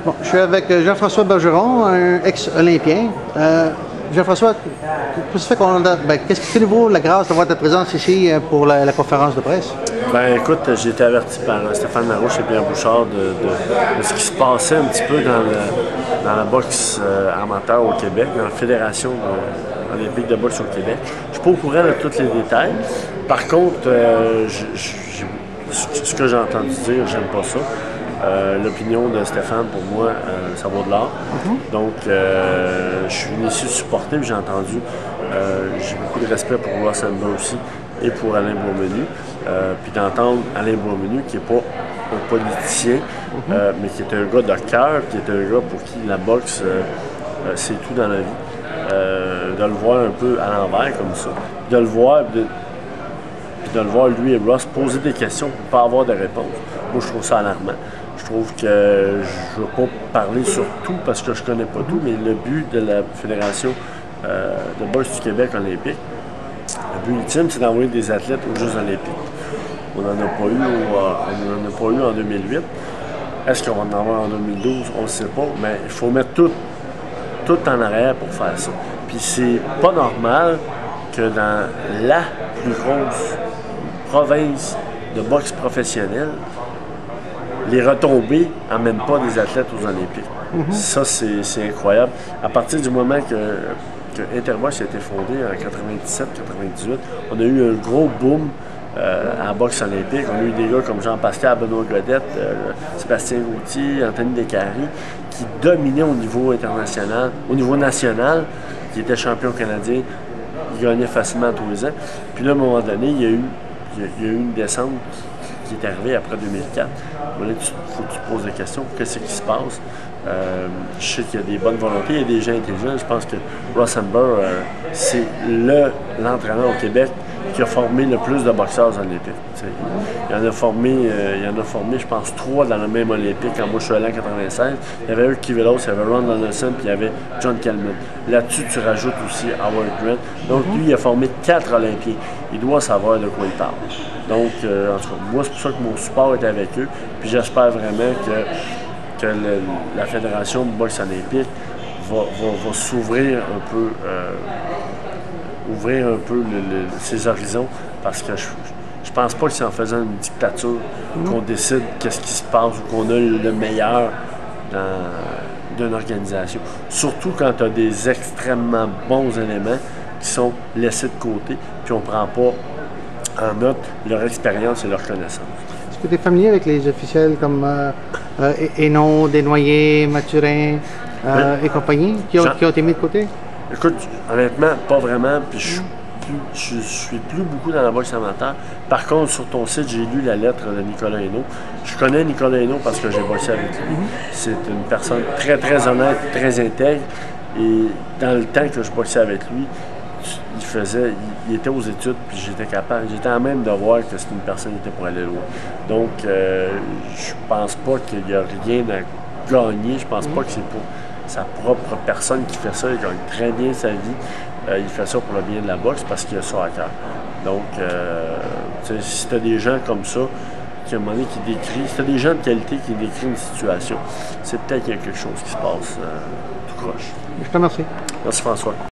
Bon, je suis avec Jean-François Bergeron, un ex-olympien. Jean-François, qu'est-ce qui vaut la grâce d'avoir ta présence ici pour la conférence de presse? Ben écoute, j'ai été averti par Stéphane Larouche et Pierre Bouchard de ce qui se passait un petit peu dans la boxe amateur au Québec, dans la Fédération olympique de boxe au Québec. Je ne suis pas au courant de tous les détails. Par contre, ce que j'ai entendu dire, j'aime pas ça. L'opinion de Stéphane, pour moi, ça vaut de l'or. Donc, je suis venu ici supporter, puis j'ai entendu. J'ai beaucoup de respect pour Ross Amber aussi et pour Alain Beaumenu. Puis d'entendre Alain Beaumenu, qui n'est pas un politicien, mais qui est un gars de cœur, qui est un gars pour qui la boxe, c'est tout dans la vie. De le voir un peu à l'envers comme ça. De le voir, de le voir, lui et Ross, poser des questions pour ne pas avoir de réponse. Moi, je trouve ça alarmant. Je trouve que je ne veux pas parler sur tout parce que je ne connais pas tout, mais le but de la Fédération de boxe du Québec olympique, le but ultime, c'est d'envoyer des athlètes aux Jeux olympiques. On n'en a pas eu en 2008. Est-ce qu'on va en avoir en 2012? On ne sait pas, mais il faut mettre tout en arrière pour faire ça. Puis c'est pas normal que dans la plus grosse province de boxe professionnelle, les retombées n'amènent pas des athlètes aux Olympiques. Ça, c'est incroyable. À partir du moment que Interbox a été fondé en 97-98, on a eu un gros boom à la boxe olympique. On a eu des gars comme Jean-Pascal, Benoît Godette, Sébastien Gauthier, Anthony Descaries, qui dominaient au niveau international, au niveau national, qui étaient champions canadiens. Ils gagnaient facilement tous les ans. Puis là, à un moment donné, il y a eu une descente qui est arrivée après 2004. Là, il faut que tu te poses des questions. Qu'est-ce qui se passe? Je sais qu'il y a des bonnes volontés, il y a des gens intelligents. Je pense que Ross Amber, c'est l'entraîneur au Québec qui a formé le plus de boxeurs olympiques. Il en a formé, je pense, 3 dans le même olympique quand moi je suis allé en 96. Il y avait Eric Kivelos, il y avait Ron Donaldson, puis il y avait John Kelman. Là-dessus, tu rajoutes aussi Howard Grant. Donc lui, il a formé 4 olympiens. Il doit savoir de quoi il parle. Donc, en tout cas, moi, c'est pour ça que mon support est avec eux. Puis j'espère vraiment que la Fédération de boxe olympique va s'ouvrir un peu, ses horizons, parce que je pense pas que c'est en faisant une dictature qu'on décide qu'est-ce qui se passe ou qu'on a le meilleur d'une organisation. Surtout quand tu as des extrêmement bons éléments qui sont laissés de côté, puis on ne prend pas en note leur expérience et leur connaissance. Est-ce que tu es familier avec les officiels comme Hénon, Desnoyers, Mathurin et compagnie, qui ont été mis de côté? Écoute, honnêtement, pas vraiment, puis je suis plus beaucoup dans la boxe amateur. Par contre, sur ton site, j'ai lu la lettre de Nicolas Hénault. Je connais Nicolas Hénault parce que j'ai boxé avec lui. C'est une personne très, très honnête, très intègre. Et dans le temps que je boxais avec lui, il était aux études, puis j'étais à même de voir que c'est une personne qui était pour aller loin. Donc, je pense pas qu'il y a rien à gagner. Je pense pas que c'est pour sa propre personne qui fait ça. Il gagne très bien sa vie. Il fait ça pour le bien de la boxe parce qu'il a ça à cœur. Donc, si tu as des gens comme ça, qui à un moment donné, qui décrivent, si tu as des gens de qualité qui décrivent une situation, c'est peut-être qu'il y a quelque chose qui se passe tout croche. Je te remercie. Merci François.